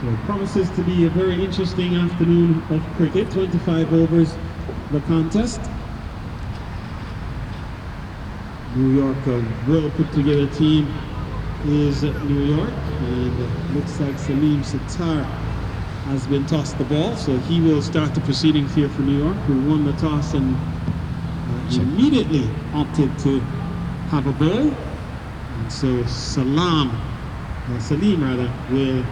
So it promises to be a very interesting afternoon of cricket. 25 overs the contest. New York, a well put together team is New York, and it looks like Salim Sattar has been tossed the ball, so he will start the proceedings here for New York, who won the toss and immediately opted to have a ball. And so Salim will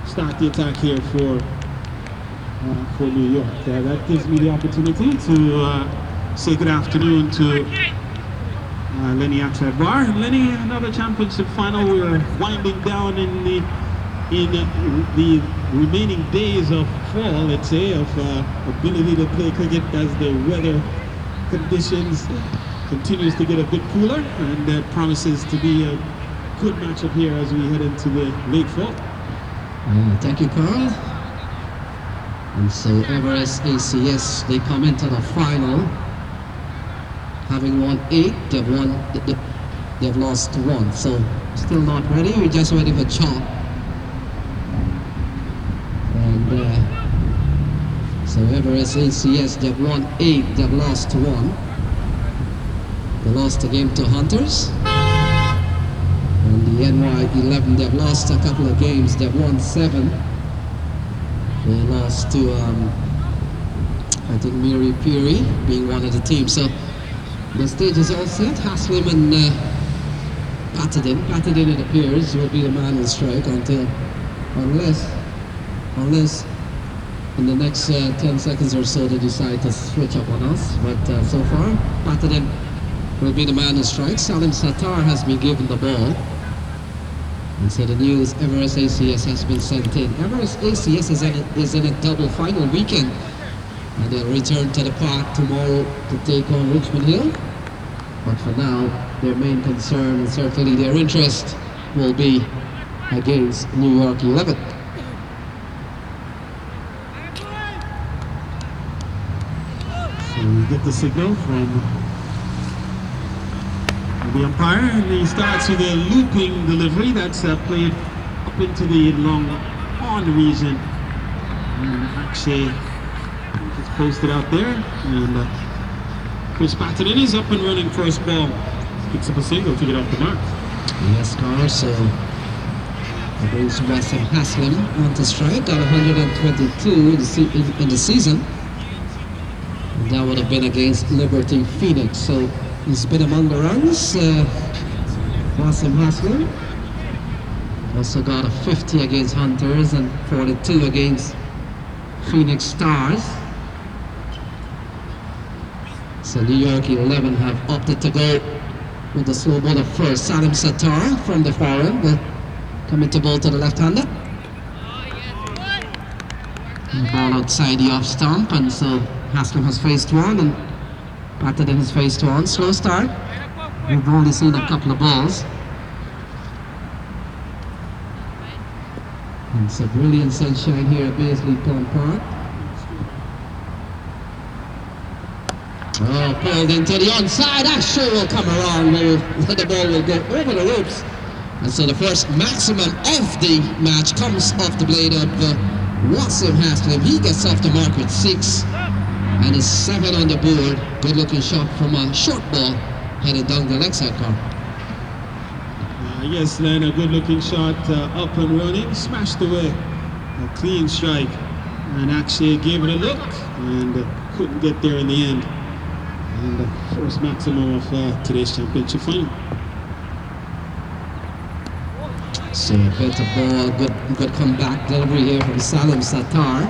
start the attack here for New York. That gives me the opportunity to say good afternoon to Lenny Aksadbar. Lenny, another championship final. We're winding down in the remaining days of fall, let's say, of ability to play cricket as the weather conditions continues to get a bit cooler, and promises to be a good matchup here as we head into the late fall. Thank you, Carl. And so Everest ACS, they come into the final having won 8. They've lost 1, so still not ready. We're just ready for chop. And so Everest ACS, they've won 8, they've lost 1. They lost a game to Hunters. And the NYNCL, they've lost a couple of games. They've won 7. They lost to I think Mary Peary being one of the teams. So the stage is all set. Haslim and Patadin. Patadin, it appears, will be the man in strike unless in the next 10 seconds or so they decide to switch up on us. But so far, Patadin will be the man in strike. Salim Sattar has been given the ball. And so the news, Everest ACS has been sent in. Everest ACS is in a double final weekend. And they'll return to the park tomorrow to take on Richmond Hill. But for now, their main concern and certainly their interest will be against New York 11. So we get the signal from the umpire, and he starts with a looping delivery that's played up into the long on region. And actually, it's posted out there, and Chris Patadin is up and running first ball. Picks up a single to get off the mark. Yes, Carl, so brings Wasim Haslim onto strike, got 122 in the season. And that would have been against Liberty Phoenix. So he's been among the runs. Wasim Haslim also got a 50 against Hunters and 42 against Phoenix Stars. So New York 11 have opted to go with the slow bowler first. Salim Sattar from the foreign will come into ball to the left-hander. Ball outside the off stump, and so Haslim has faced one and Patadin has faced one. Slow start. We've only seen a couple of balls. And so brilliant sunshine here at Baisley Pond Park. Oh, pulled into the onside. That sure will come around. The ball will go over the ropes. And so the first maximum of the match comes off the blade of Wasim Haslim. He gets off the mark with 6 and is 7 on the board. Good looking shot from a short ball headed down the leg side car. Yes, Len, a good looking shot, up and running, smashed away. A clean strike, and actually gave it a look and couldn't get there in the end. And the first maximum of today's championship final. So a bit of ball, good comeback delivery here from Salim Sattar.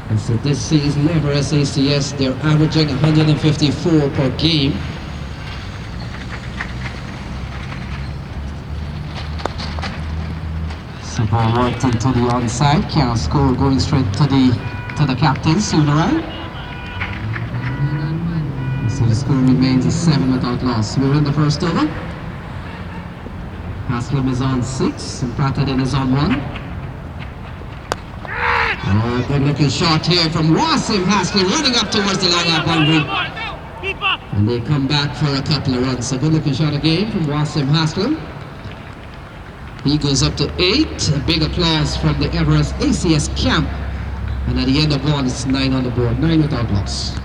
And so this season, Everest ACS, they're averaging 154 per game. So ball right into the onside. Carol score going straight to the captain, Sunarai. So the score remains a 7 without loss. We're in the first over. Haslim is on 6 and Patadin is on 1. Oh, good looking shot here from Wasim Haslim running up towards the long out boundary. And they come back for a couple of runs. So good looking shot again from Wasim Haslim. He goes up to 8. A big applause from the Everest ACS camp. And at the end of one, it's 9 on the board. 9 without loss.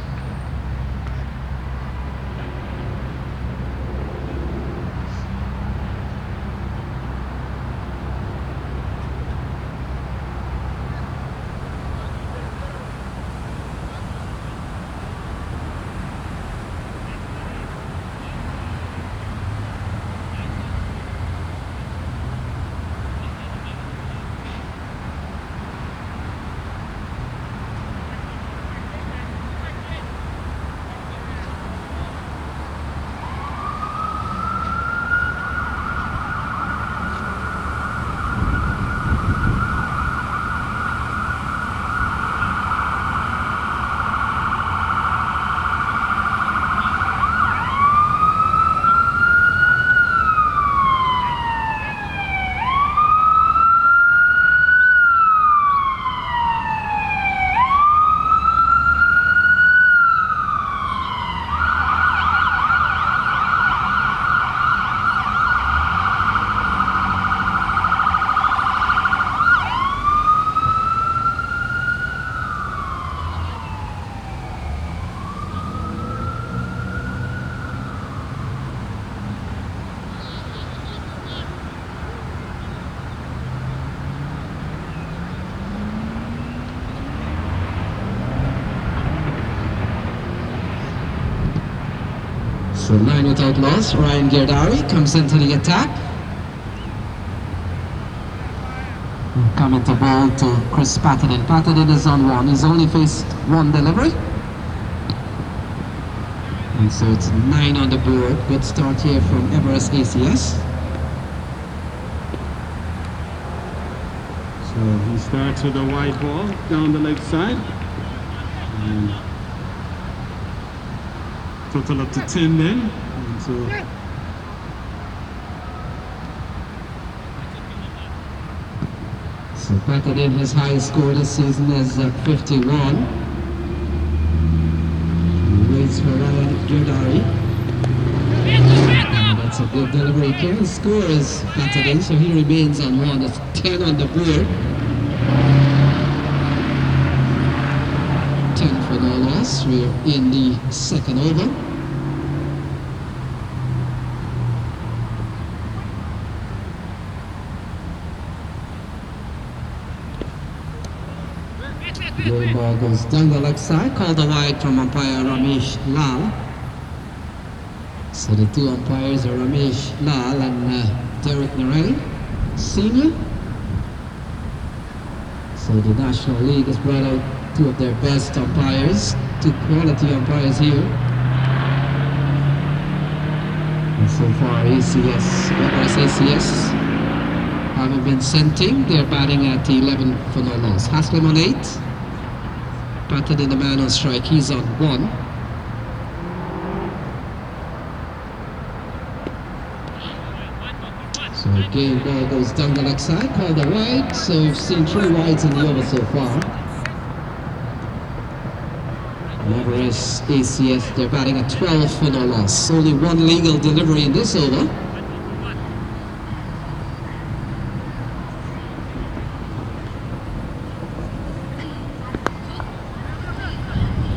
So 9 without loss. Ryan Girdari comes into the attack. Coming to ball to Chris Patadin. Patadin is on 1. He's only faced 1 delivery. And so it's 9 on the board. Good start here from Everest ACS. So he starts with a wide ball down the leg side. And total up to 10 then. And so Patadin, his highest score this season is 51. He waits for Ryan Girdari. That's a good delivery. Current score is Patadin, so he remains on 1. That's 10 on the board. 10 for no loss. We're in the second over. The ball goes down the left side, called a wide from umpire Ramesh Lal. So the two umpires are Ramesh Lal and Derek Narelli, senior. So the National League has brought out 2 of their best umpires, 2 quality umpires here. And so far ACS haven't been scenting. They're batting at 11 for no loss. Haslim on 8. Patadin, the man on strike, he's on 1. So again, ball goes down the left side, called a wide. So we've seen 3 wides in the over so far. Everest ACS, they're batting at 12 for no loss. Only 1 legal delivery in this over.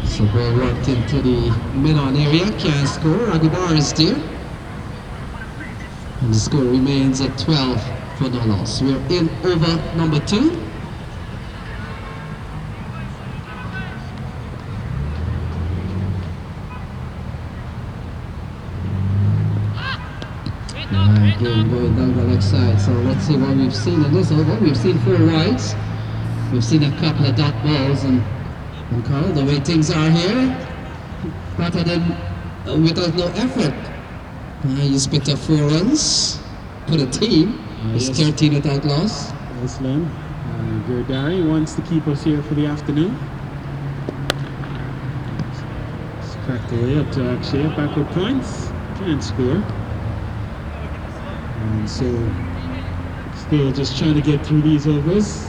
So ball worked into the mid-on area, can't score. Aguilar is there. And the score remains at 12 for no loss. We're in over number 2. Again, going down the left side. So let's see what we've seen in this over. We've seen 4 wides. We've seen a couple of dot balls, and Carl, the way things are here, Patadin without no effort. He's picked up 4 runs for the team. It's yes. 13 without loss. Haslim, Girdari wants to keep us here for the afternoon. It's cracked away up to Akshay, backward points, can't score. And so, still just trying to get through these overs.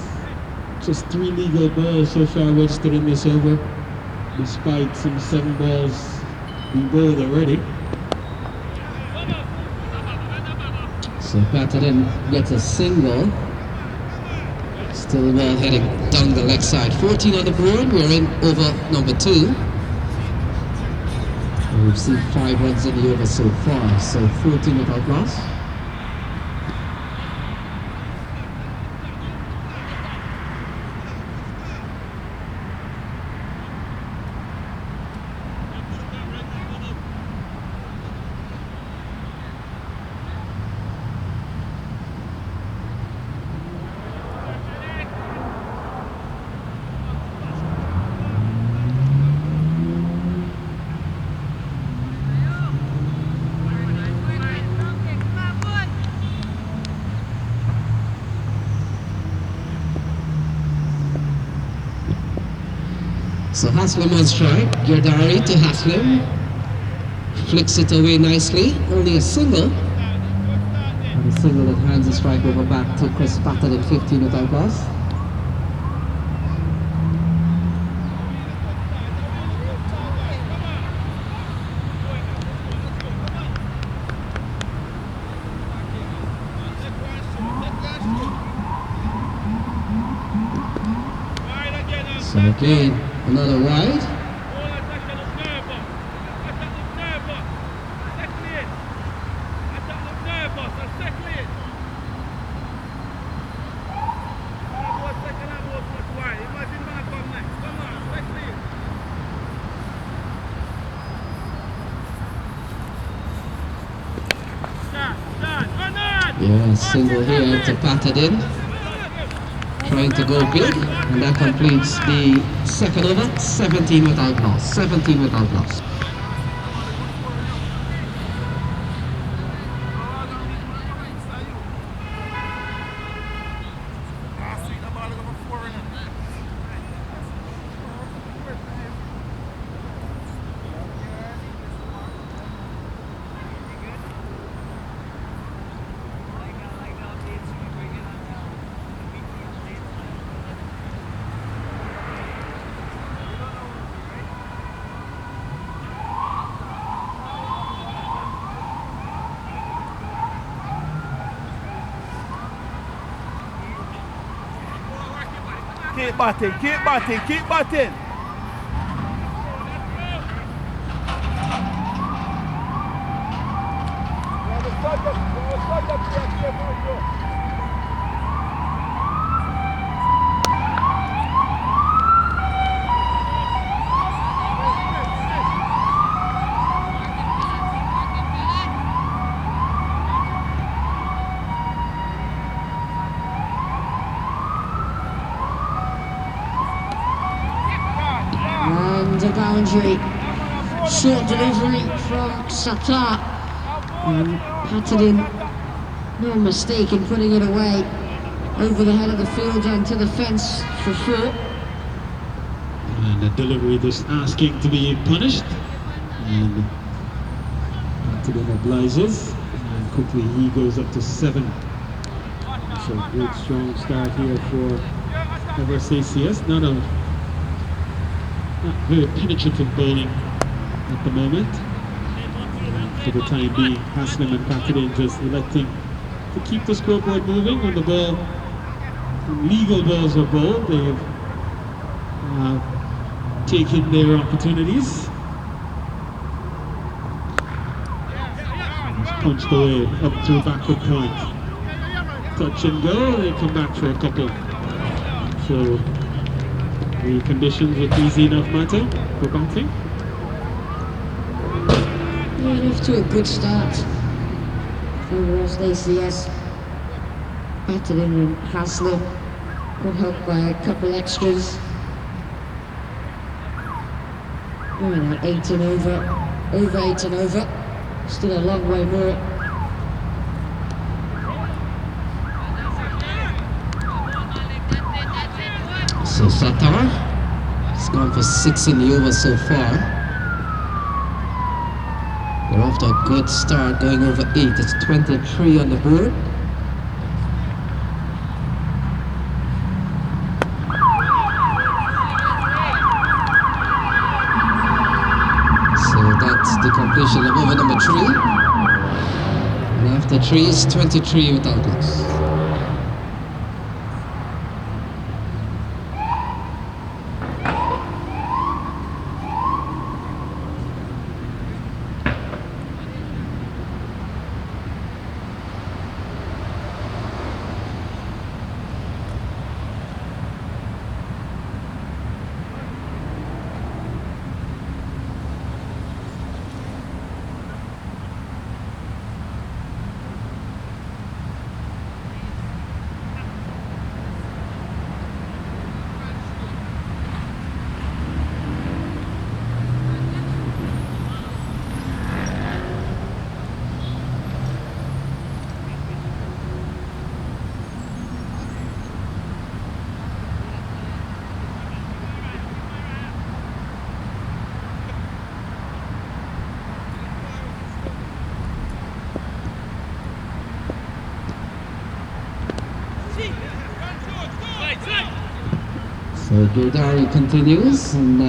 Just 3 legal balls so far registered in this over, despite some 7 balls being bowled already. So Patadin gets a single. Still the ball heading down the leg side. 14 on the board. We're in over number 2. And we've seen 5 runs in the over so far. So 14 without loss. So Haslim on strike, Girdari to Haslim, flicks it away nicely, only a single, and a single that hands the strike over back to Chris Patadin, 15 without loss. So again, another wide. Yeah, single here to Patadin. Trying to go big, and that completes the second over. 17 without loss. 17 without loss. Keep batting, keep batting, keep batting. And the boundary, short delivery from Sattar, and Patadin, no mistake in putting it away over the head of the field and to the fence for 4. And the delivery just asking to be punished, and Patadin obliges, and quickly he goes up to 7. So good strong start here for Everest ACS. Not very penetrative bowling at the moment. For the time being, Haslim and Patadin just electing to keep the scoreboard moving. When the ball, legal balls are bowled, they have taken their opportunities. It's punched away up to backward point. Touch and go, they come back for a couple. So the conditions look easy enough matter for batting. Yeah, off to a good start for Everest ACS. Patadin and Haslim got helped by a couple extras. We're at 8 and over 8 and over. Still a long way more. So Sattar has gone for 6 in the over so far. We're off to a good start, going over 8. It's 23 on the board. So that's the completion of over number 3. And after 3 23 is 23 without loss. So Gildari continues, and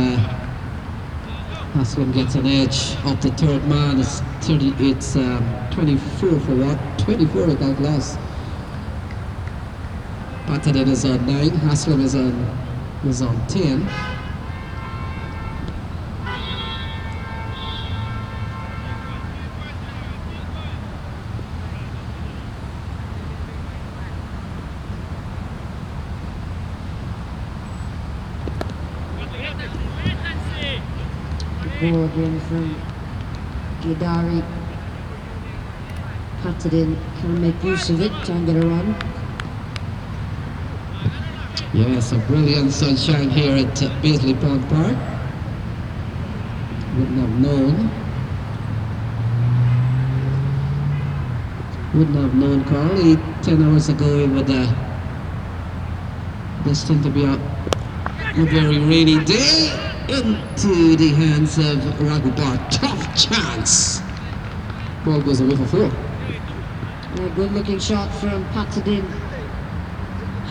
Haslim gets an edge of the third man. It's 24 for what? 24 without loss. Patadin is on 9, Haslim is on 10. Ball again from Gildari. Patadin can make use of it, try and get a run. Yes, a brilliant sunshine here at Paisley Pond Park. Wouldn't have known, Carl, 10 hours ago it would destined to be a very rainy day. Into the hands of Ragubar. Tough chance. Ball goes away for 4. A good looking shot from Patadin.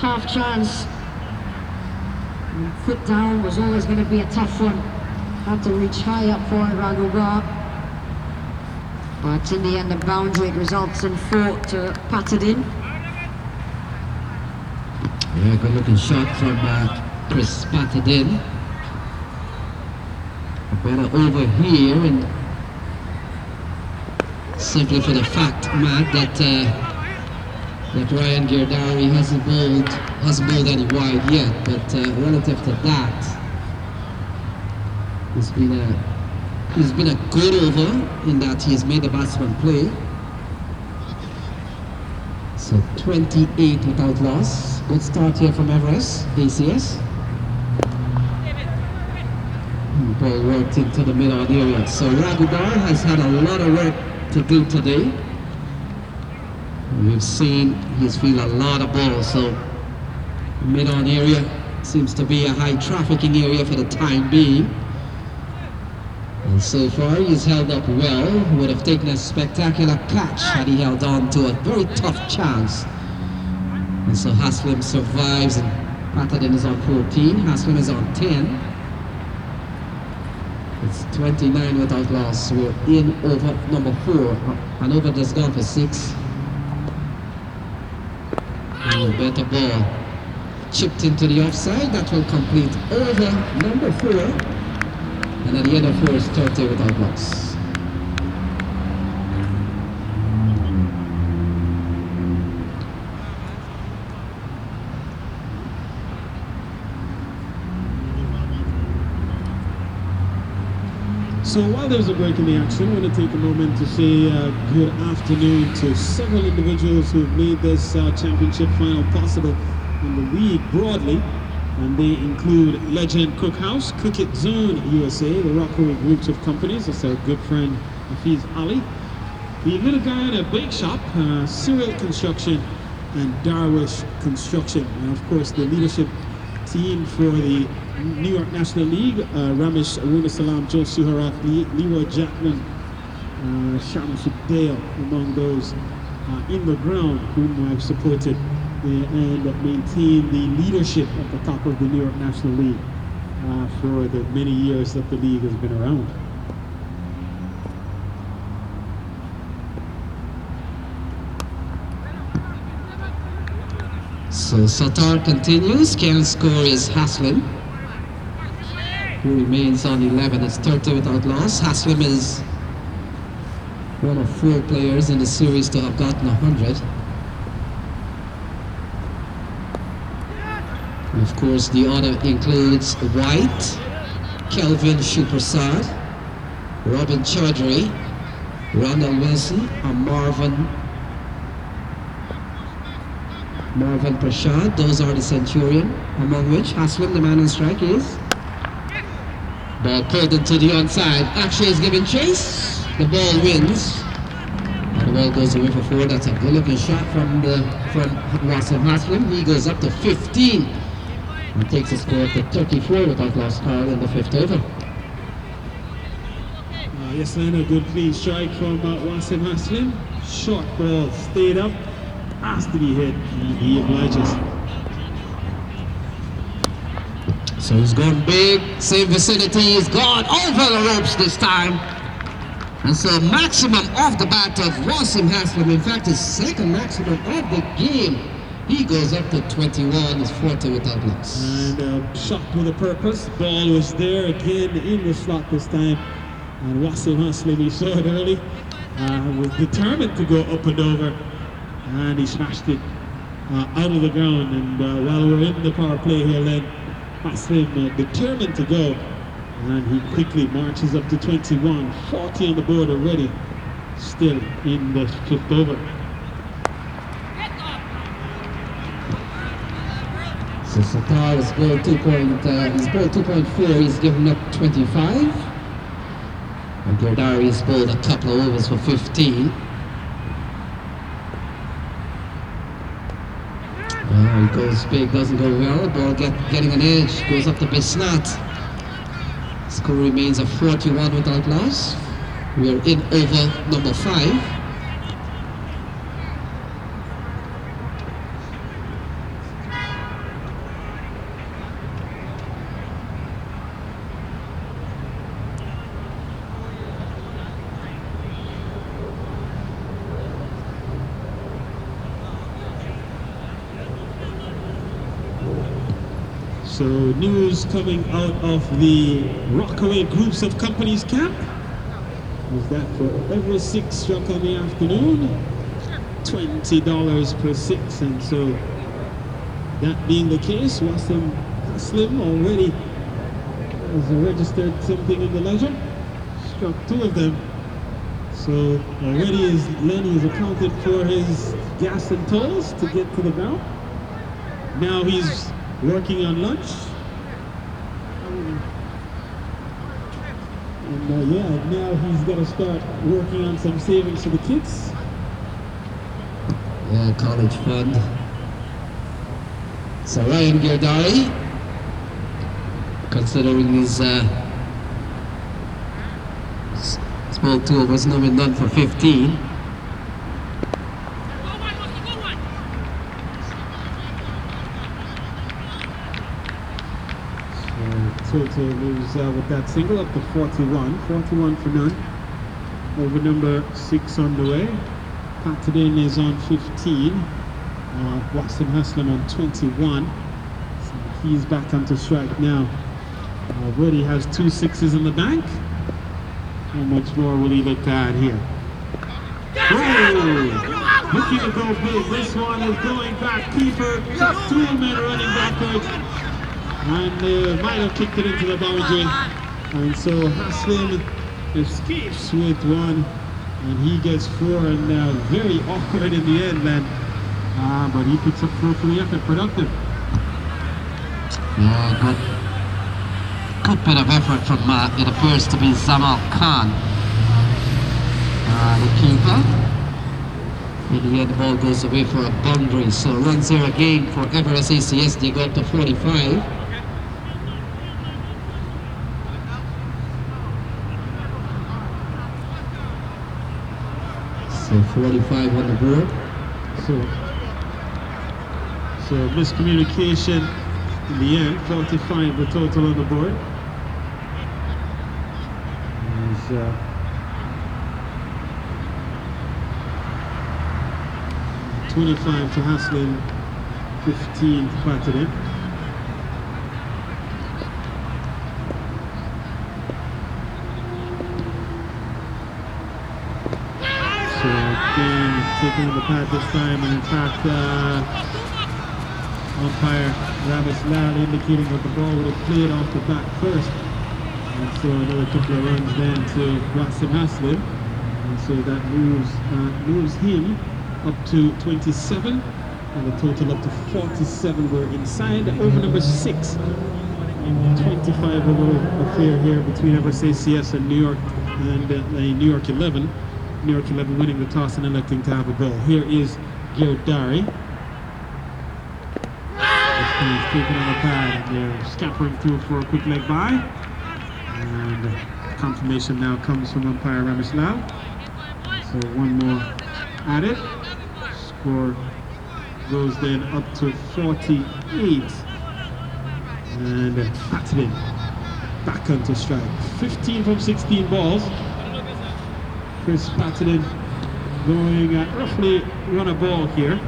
Half chance. And foot down was always going to be a tough one. Had to reach high up for Ragubar. But in the end, the boundary results in 4 to Patadin. Yeah, good looking shot from Chris Patadin. Better over here, and simply for the fact, Matt, that Ryan Gildari hasn't bowled any wide yet, but relative to that, it's been a good over in that he's made the batsman play. So 28 without loss. Good start here from Everest, ACS. Ball worked into the mid-on area. So Ragubar has had a lot of work to do today. We've seen he's feel a lot of balls. So mid-on area seems to be a high trafficking area for the time being. And so far he's held up well. Would have taken a spectacular catch had he held on to a very tough chance. And so Haslim survives, and Patadin is on 14. Haslim is on 10. It's 29 without loss. We're in over number 4. An over just gone for 6. And better ball. Chipped into the offside. That will complete over number 4. And at the end of 4 is 30 without loss. So while there's a break in the action, I want to take a moment to say good afternoon to several individuals who've made this championship final possible in the league broadly. And they include Legend Cookhouse, Cricket Zone USA, the Rockaway groups of companies. That's our good friend Hafiz Ali. The Little Guyana Bake Shop, Cyril Construction, and Darwish Construction. And of course the leadership team for the New York National League, Ramesh Arunasalam, Joe Suharat, Leroy Jackman, Shamshid Dale, among those in the ground whom have supported and maintained the leadership at the top of the New York National League for the many years that the league has been around. So Satar continues. Can't score is Haslim, who remains on 11. It's 30 without loss. Haslim is one of 4 players in the series to have gotten 100. And of course, the order includes White, Kelvin Shuprasad, Robin Chaudhry, Randall Wilson, and Marvin Prashad. Those are the Centurion, among which Haslim, the man on strike, is. Ball pulled into the onside. Akshay is giving chase. The ball wins. And the ball goes away for 4. That's a good looking shot from Wasim Haslim. He goes up to 15 and takes a score up to 34 without lost call in the 5th over. Yes, and a good clean strike from Wasim Haslim. Short ball, stayed up, has to be hit, and he obliges. So he's gone big. Same vicinity. He's gone over the ropes this time. And so maximum off the bat of Wasim Haslim. In fact, his second maximum of the game. He goes up to 21. He's 40 without loss. And shot with a purpose. Ball was there again in the slot this time. And Wasim Haslim, we saw it early, was determined to go up and over. And he smashed it out of the ground. And while we're in the power play here, Len, Haslim determined to go. And he quickly marches up to 21. 40 on the board already. Still in the 5th over. So Satar is goal 2.4. He's given up 25. And Gerdari has bowled a couple of overs for 15. He goes big, doesn't go well. Ball getting an edge, goes up to Bisnat. Score remains a 41 without loss. We are in over number 5. So news coming out of the Rockaway Groups of Companies camp is that for every 6 struck on the afternoon, $20 per 6. And so that being the case, Wasim Haslim already has registered something in the ledger, struck 2 of them. So already Lenny has accounted for his gas and tolls to get to the ground. Now he's working on lunch. And now he's got to start working on some savings for the kids. Yeah, college fund. So Ryan Gerdari, considering his small 2 overs, now been done for 15. Total moves with that single up to 41 for none. Over number 6 on the way. Patadin is on 15. Wasim Haslim on 21. So he's back onto strike now. Woody has 2 6s in the bank. How much more will he look to add here? Oh! Looking to go big. This one is going back. Keeper, just 2 men running backwards. And might have kicked it into the boundary. And so Haslim escapes with 1, and he gets 4, and very awkward in the end, then. But he picks up 4 for the effort, productive. Yeah, good bit of effort from, it appears to be Zamal Khan, the keeper. In the end, the ball goes away for a boundary. So runs here again for Everest ACS. They go up to 45. So 45 on the board. So miscommunication in the end. 45 the total on the board. 25 to Haslim, 15 to Patadin. So again, taking on the pad this time, and in fact, umpire Ramis Lal indicating that the ball would have played off the back first. And so another couple of runs then to Wasim Haslim. And so that moves him up to 27, and a total up to 47. We're inside over number 6. 25 over affair here between Everest ACS and New York, and New York 11. New York 11 winning the toss and electing to have a ball. Here is Girdari. He's taking on the pad. They're scampering through for a quick leg by. And confirmation now comes from umpire Ramesh Lal. So one more added. Score goes then up to 48. And Patadin back onto strike. 15 from 16 balls. Chris Patadin going at roughly run a ball here.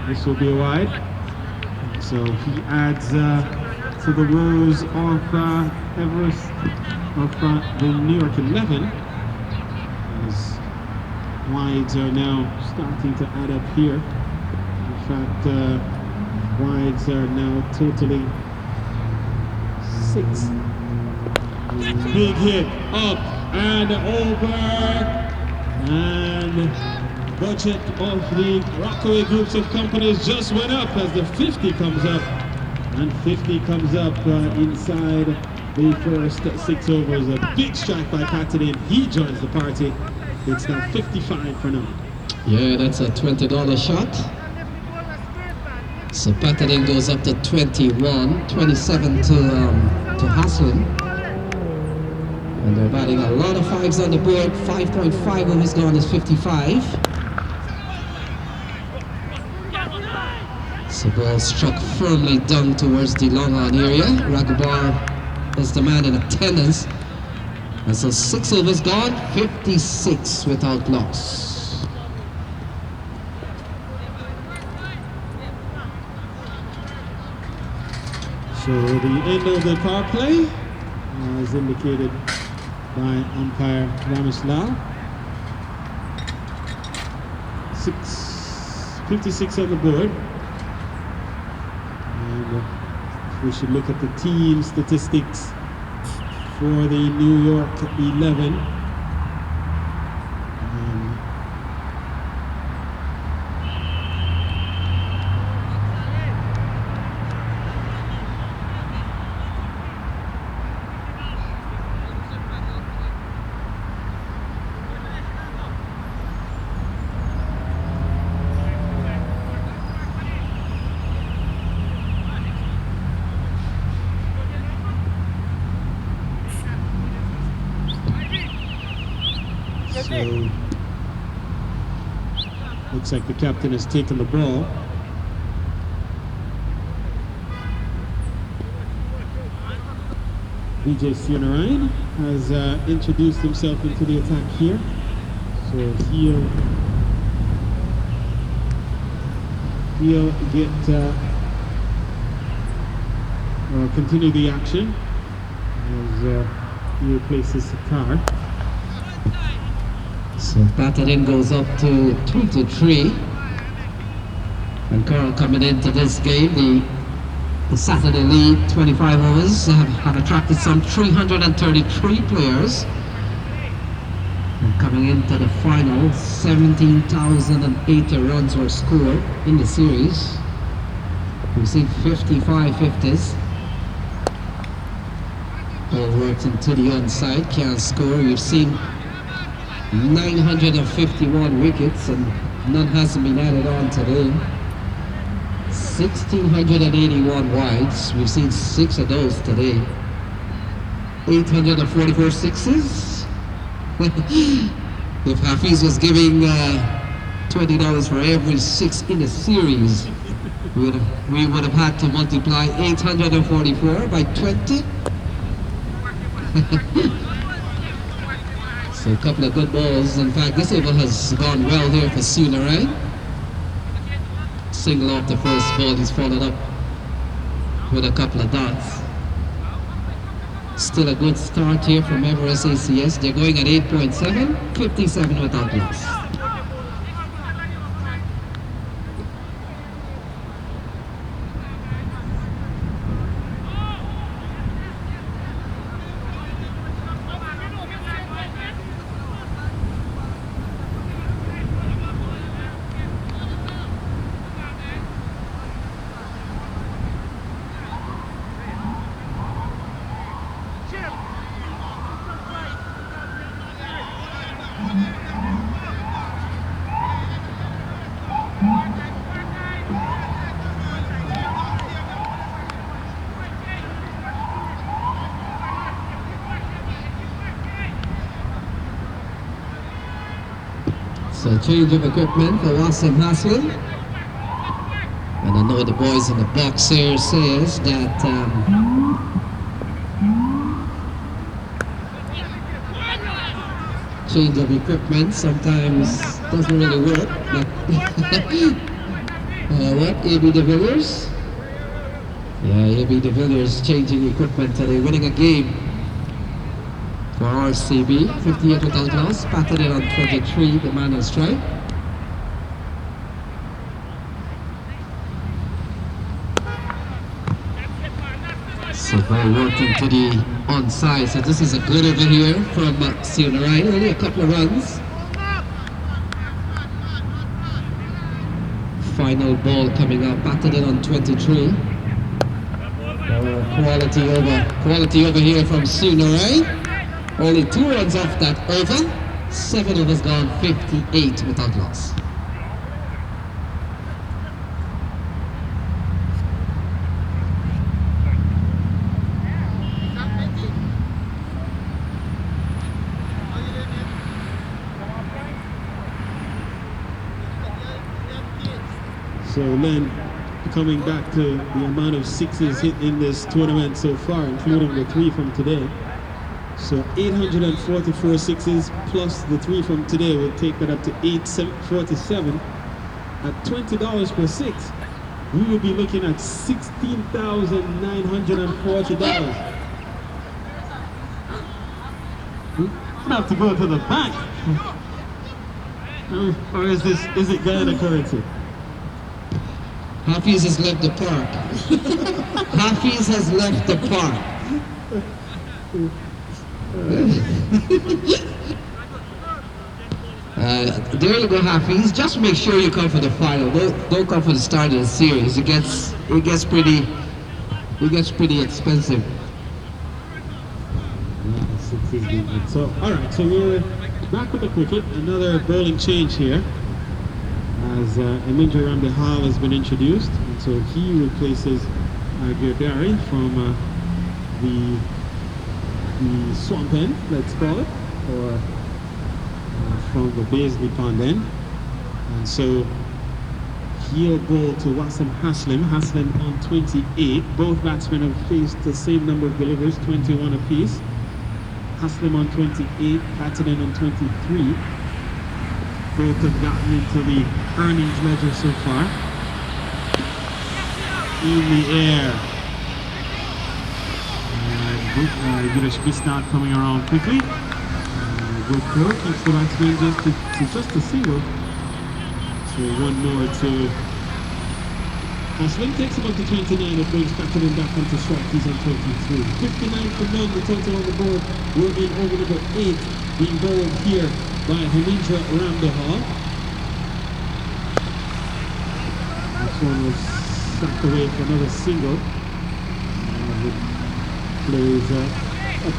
This will be a wide. So he adds to the woes of Everest, of the New York 11. As wides are now starting to add up here. In fact, wides are now totaling 6. Big hit, up and over, and budget of the Rockaway groups of companies just went up as the 50 comes up, and 50 comes up inside the first 6 overs. A big strike by Patadin. He joins the party. It's now 55 for now. Yeah, that's a $20 shot. So Patadin goes up to 21, 27 to Haslim. And they're batting a lot of 5s on the board. 5.5 of his gone is 55. So ball struck firmly down towards the long on area. Raghubar is the man in attendance. And so 6 overs gone, 56 without loss. So the end of the power play as indicated by umpire Ramesh Lal. 56 on the board. And we should look at the team statistics for the New York 11. So, looks like the captain has taken the ball. DJ Sunarayan has introduced himself into the attack here. So he'll get continue the action as he replaces Sakar. So Patadin goes up to 23. And Carl coming into this game, the Saturday League 25 overs have attracted some 333 players. And coming into the final, 17,080 runs were scored in the series. We've seen 55 50s. Ball works into the onside, can't score. We've seen 951 wickets and none hasn't been added on today. 1,681 wides. We've seen 6 of those today. 844 sixes. If Hafiz was giving $20 for every 6 in the series, we would have had to multiply 844 by 20. So a couple of good balls. In fact, this over has gone well here for Sunarayan. single off the first ball. He's followed up with a couple of dots. Still a good start here from Everest ACS. They're going at 8.7, 57 without loss. So change of equipment for Wasim Haslim. And I know the boys in the box here says that change of equipment sometimes doesn't really work. But what? AB de Villiers? Yeah, AB de Villiers changing equipment today, winning a game for RCB, 58 without loss. Patadin on 23, the man on strike. So by working to the onside. So this is a good over here from Sionarai. Only a couple of runs. Final ball coming up. Patadin on 23. Quality over here from Sionarai. Only 2 runs off that over. 7 overs gone, 58 without loss. So then, coming back to the amount of sixes hit in this tournament so far, including the 3 from today. So 844 sixes plus the 3 from today will take that up to 847. At $20 per 6, we will be looking at $16,940. We have to go to the bank. Or is it Guyana currency? Hafiz has left the park. Hafiz has left the park. There you go, Hafiz. Just make sure you come for the final. Don't come for the start of the series. It gets pretty expensive. So all right, so we're back with the cricket. Another bowling change here, as Eminja Ramdehal has been introduced, and so he replaces Girdari from the swamp end, let's call it, or from the Baisley Pond end. And so he'll bowl to Wasim Haslim. Haslim on 28. Both batsmen have faced the same number of deliveries, 21 apiece. Haslim on 28, Patadin on 23. Both have gotten into the earnings ledger so far. In the air. Yurish Bisnat coming around quickly. Good throw, keeps the batsman just a single. So one more to Haslim, takes him up to 29. It brings Patadin back onto strike. He's on 23. 59 for none, the total on the board. We're in over number 8, being bowled here by Hamindra Ramdehal. This one was sacked away for another single. Plays up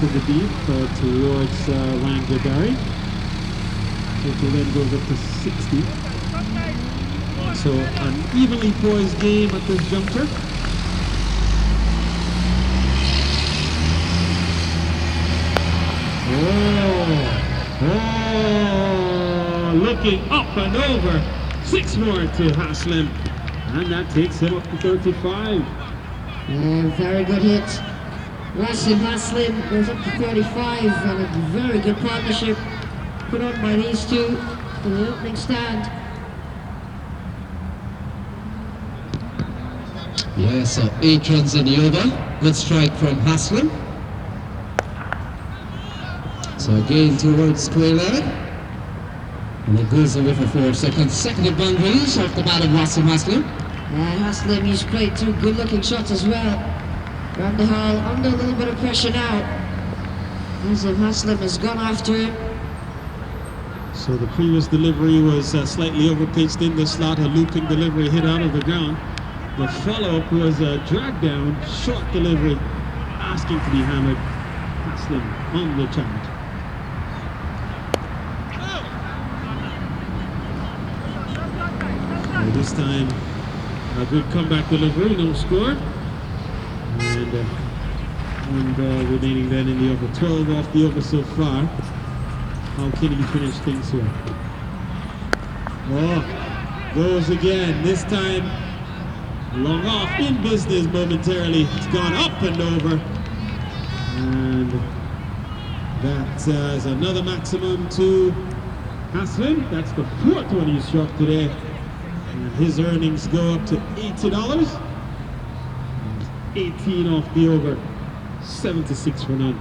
in the deep towards Ryan Gardari. Total then goes up to 60. So an evenly poised game at this juncture. Looking up and over. 6 more to Haslim. And that takes him up to 35. Very good hit. Wasim Haslim goes up to 35, and a very good partnership put on by these two in the opening stand. Yeah, so 8 runs in the over. Good strike from Haslim. So again towards square leg. And it goes away for 4 seconds. Consecutive boundaries off the bat of Wasim Haslim. Haslim, he's played 2 good-looking shots as well. Round the hole, under a little bit of pressure now. As if Haslim has gone after him. So the previous delivery was slightly overpitched in the slot, a looping delivery hit out of the ground. The follow-up was a drag down, short delivery, asking to be hammered. Haslim on the challenge. This time, a good comeback delivery, no score. And remaining then in the over. 12 off the over so far. How can he finish things here? Oh, goes again. This time, long off in business momentarily. It's gone up and over. And that is another maximum to Haslim. That's the 4th one he struck today. And his earnings go up to $80. 18 off the over. 76 for none.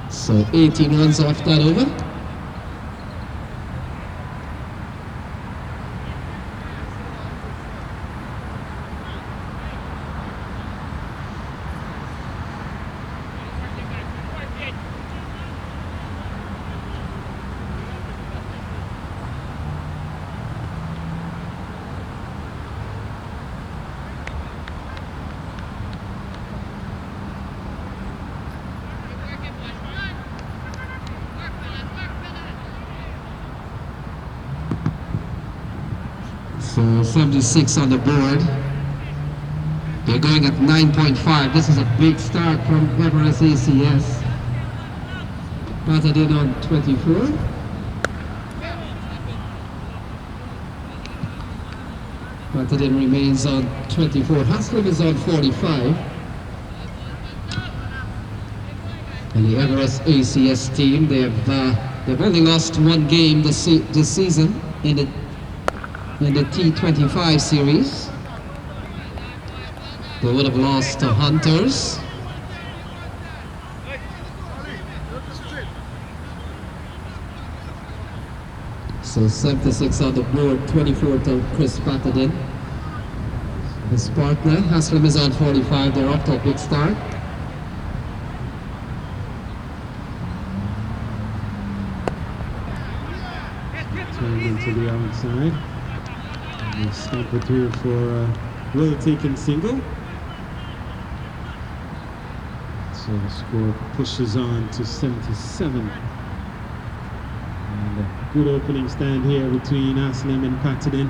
So 18 runs off that over. So 76 on the board. They're going at 9.5. This is a big start from Everest ACS. Patadin on 24. Patadin remains on 24. Haslim is on 45. And the Everest ACS team, they've only lost 1 game this season in the T25 series. They would have lost to Hunters. So 76 on the board, 24 to Chris Patadin. His partner, Haslim, is on 45. They're up to a big start. Turn into the outside. Stamp it through for a well-taken single. So the score pushes on to 77. And a good opening stand here between Haslim and Patadin.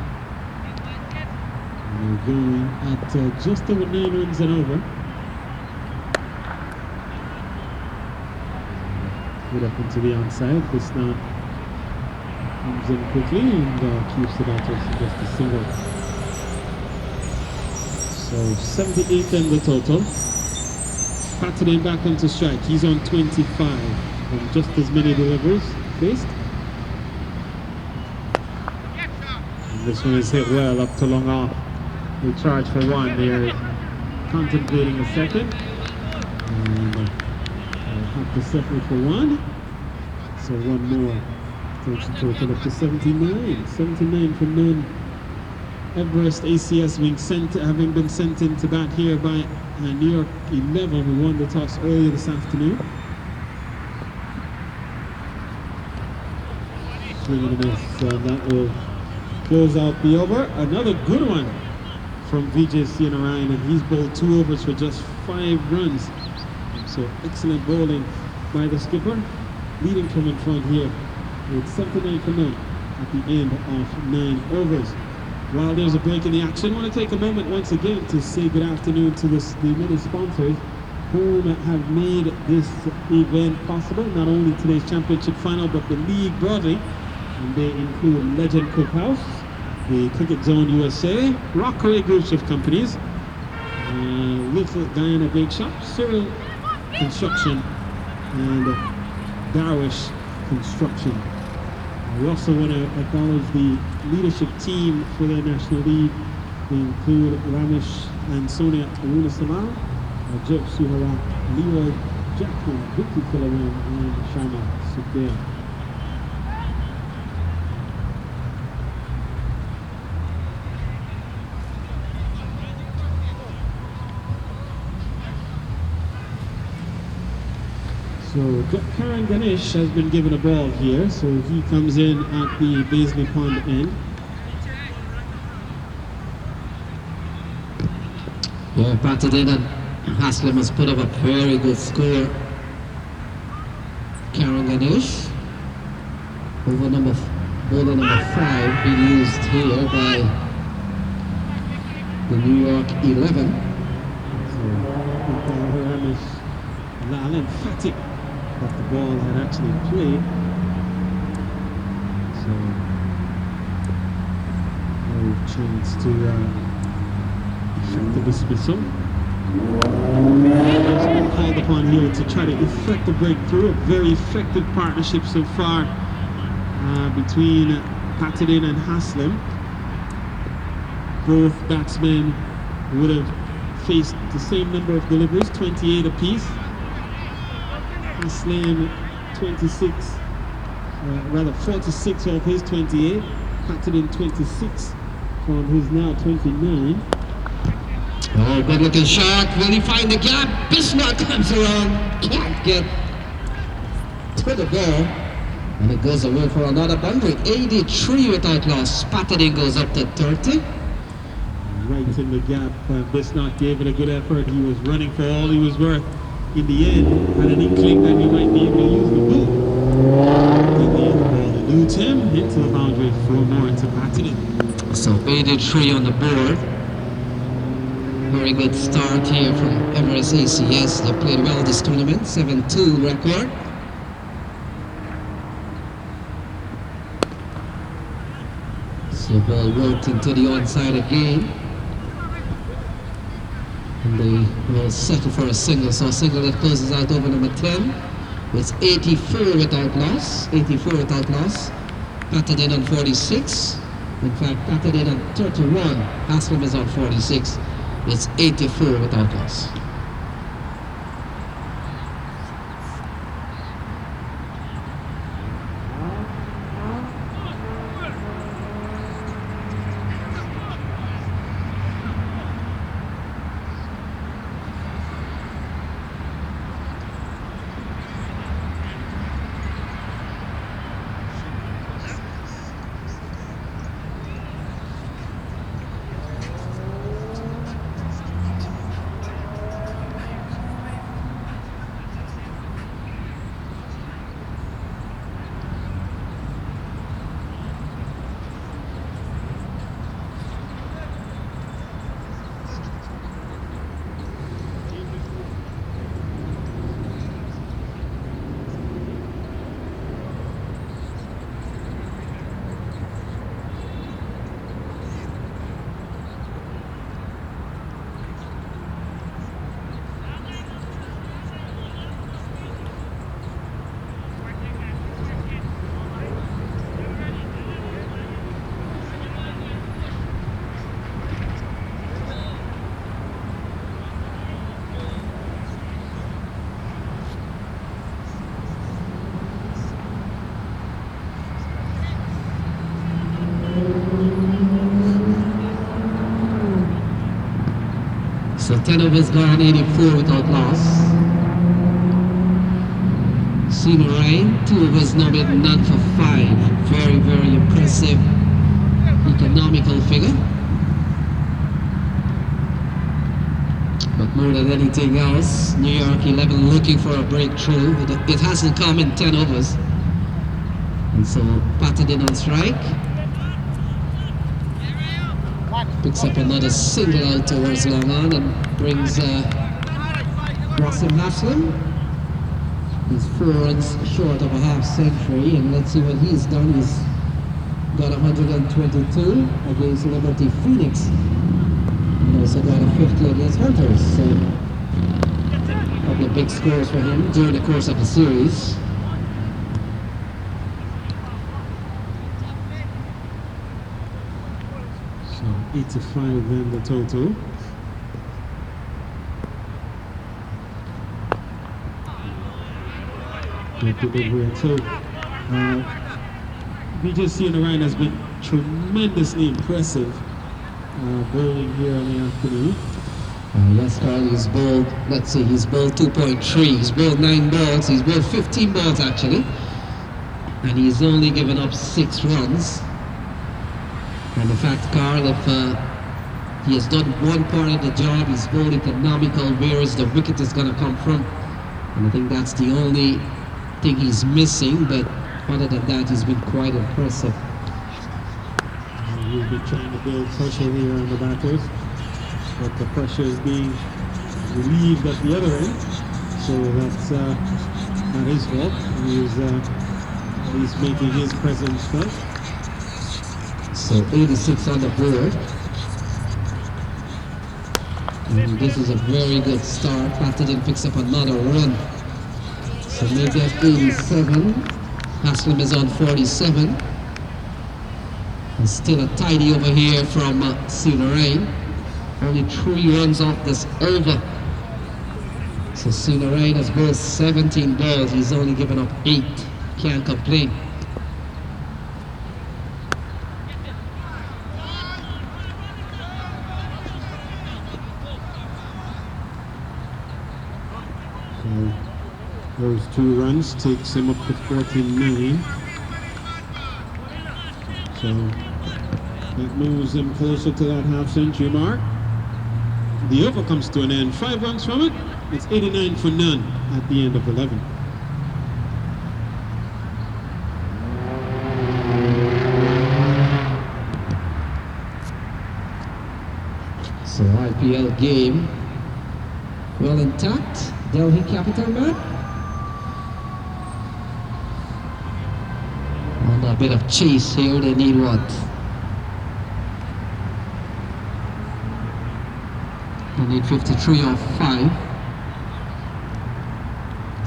And they're going at just over 9 runs and over. Good up into the onside. This now comes in quickly and keeps it out to just a single. So 78 in the total. Patadin back onto strike. He's on 25 and just as many deliveries faced. And this one is hit well up to long off. They charge for 1. They're contemplating a second. And have to settle for 1. So 1 more. Takes the total up to 79. 79 for none. Everest ACS having been sent into bat here by New York 11, who won the toss earlier this afternoon. Swing and a miss, so that will close out the over. Another good one from Vijay Narayan, and he's bowled 2 overs for just 5 runs. So excellent bowling by the skipper, leading from in front here with 79 for none at the end of 9 overs. While there's a break in the action, I want to take a moment once again to say good afternoon to the many sponsors who have made this event possible, not only today's championship final, but the league broadly. And they include Legend Cookhouse, the Cricket Zone USA, Rockaway Group of Companies, Little Guyana Bake Shop, Cyril Construction, and Darwish Construction. We also want to acknowledge the leadership team for the National League. They include Ramesh and Sonia Arunasamal, Joe Suhara, Leroy Jackson, Vicky Philaman, and Shama Sukdea. So Karan Ganesh has been given a ball here, so he comes in at the Baisley Pond end. Yeah, Patadin and Haslim has put up a very good score. Karan Ganesh over bowler number 5 being used here by the New York 11. So Ramesh Lal emphatic that the ball had actually played. So no chance to effect the dismissal. Called upon here to try to effect the breakthrough. A very effective partnership so far between Patadin and Haslim. Both batsmen would have faced the same number of deliveries, 28 apiece. Haslim 46, rather 46 of his 28. Patadin 26 from his now 29. Oh, good looking shot. Will he find the gap? Bismarck comes around. Can't get to the ball. And it goes away for another boundary. 83 without loss. Patadin goes up to 30. Right in the gap. Bismarck gave it a good effort. He was running for all he was worth. In the end, had an inkling that he might be able to use the boot. In the end, the ball eludes him into the boundary for more to Patadin. So 83 on the board. Very good start here from Emirates ACS. They played well this tournament. 7-2 record. So ball worked into the onside again. And they will settle for a single. So a single that closes out over number 10. It's 84 without loss. 84 without loss. Patadin on 46. In fact, Patadin on 31. Haslim is on 46. It's 84 without loss. So 10 overs gone, 84 without loss. Senior Ryan, 2 overs no bid, none for 5. Very, very impressive economical figure. But more than anything else, New York 11 looking for a breakthrough. It hasn't come in 10 overs. And so Patadin on strike. Picks up another single out towards long on and brings Wasim Haslim. He's 4 runs short of a half century, and let's see what he's done. He's got 122 against Liberty Phoenix. He also got a 50 against Hunters. So, a couple of big scores for him during the course of the series. So 85 then the total. Good delivery. So BJC on the right has been tremendously impressive bowling here in the afternoon. Yes, Carl, he's bowled, let's see, he's bowled 2.3. He's bowled 9 balls. He's bowled 15 balls actually. And he's only given up 6 runs. And the fact, Carl, if he has done one part of the job, he's bowled economical, where is the wicket is going to come from. And I think that's the only thing he's missing, but other than that, he's been quite impressive. We've been trying to build pressure here on the batters, but the pressure is being relieved at the other end, so that's not his fault. He's making his presence felt. So 86 on the board. And this is a very good start. Patadin picks up another run. So maybe at 87. Haslim is on 47. And still a tidy over here from Sunarain. Only 3 runs off this over. So Sunarain has bowled 17 balls. He's only given up 8. Can't complain. So those 2 runs takes him up to 49. So that moves him closer to that half-century mark. The over comes to an end. 5 runs from it. It's 89 for none at the end of 11. So IPL game well intact. Delhi Capital man. On a bit of chase here, they need what? They need 53 off 5.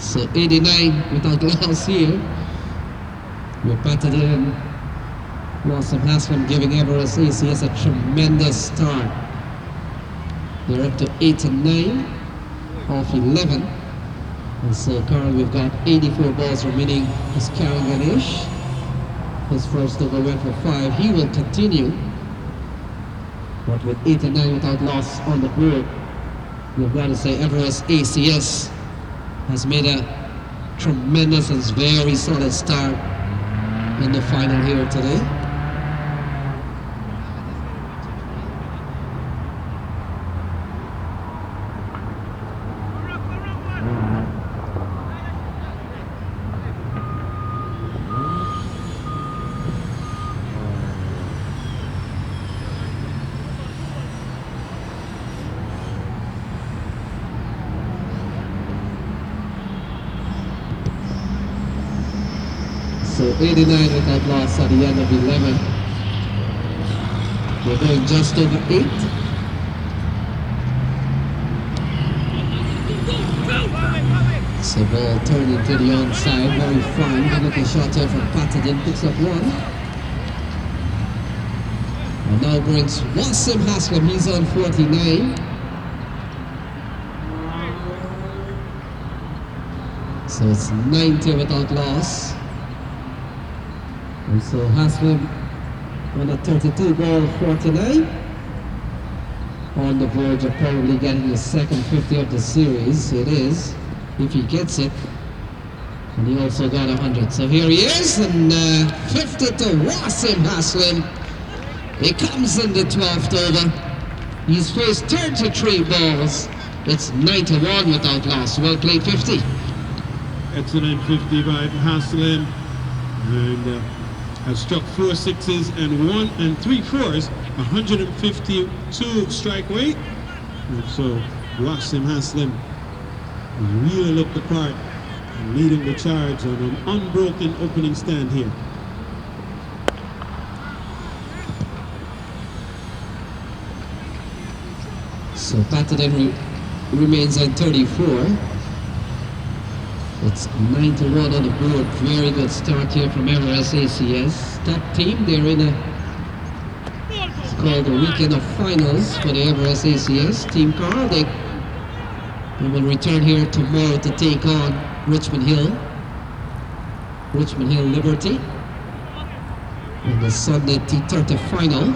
So 89 without loss here. With Patadin, Wasim Haslim giving Everest ACS a tremendous start. They're up to 8 and 9 off 11. And so Carl, we've got 84 balls remaining. Is Karen Ganesh. His first over went for 5. He will continue. But with 8 and 9 without loss on the board, we've got to say Everest ACS has made a tremendous and very solid start in the final here today. So 89 without loss at the end of 11. We're going just over 8. So ball turning to the onside, very fine. Good looking shot here from Patadin, picks up 1. And now brings Wasim Haslim, he's on 49. So it's 90 without loss. And so Haslim on a 32 ball 49. On the verge of probably getting his second 50 of the series. It is, if he gets it. And he also got 100. So here he is, and 50 to Wasim Haslim. He comes in the 12th over. He's faced 33 balls. It's 91 without loss. Well played, 50. Excellent 50 by Haslim. And has struck 4 6s and 1 and 3 4s, 152 strike rate. And so Wasim Haslim really looked the part and leading the charge on an unbroken opening stand here. So Patadin remains on 34. It's 9-1 on the board. Very good start here from Everest ACS. Top team. They're in it's called the weekend of finals for the Everest ACS team car. They will return here tomorrow to take on Richmond Hill Liberty in the Sunday T30 final.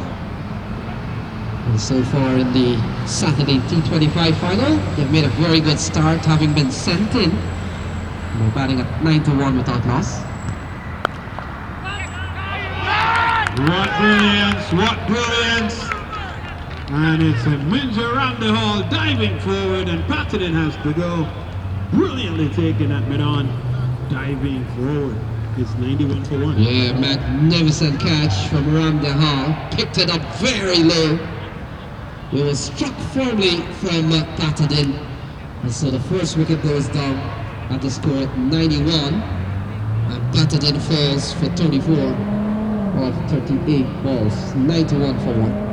And so far in the Saturday T25 final, they've made a very good start, having been sent in. They're batting at 9-1 without loss. What brilliance! And it's a Minja around the hall, diving forward, and Patadin has to go. Brilliantly taking that mid-on, diving forward. It's 91 for 1. Yeah, magnificent catch from Ramda Hall. Picked it up very low. It was struck firmly from Patadin. And so the first wicket goes down at the score at 91. And Patadin falls for 34 of 38 balls. 91 for 1.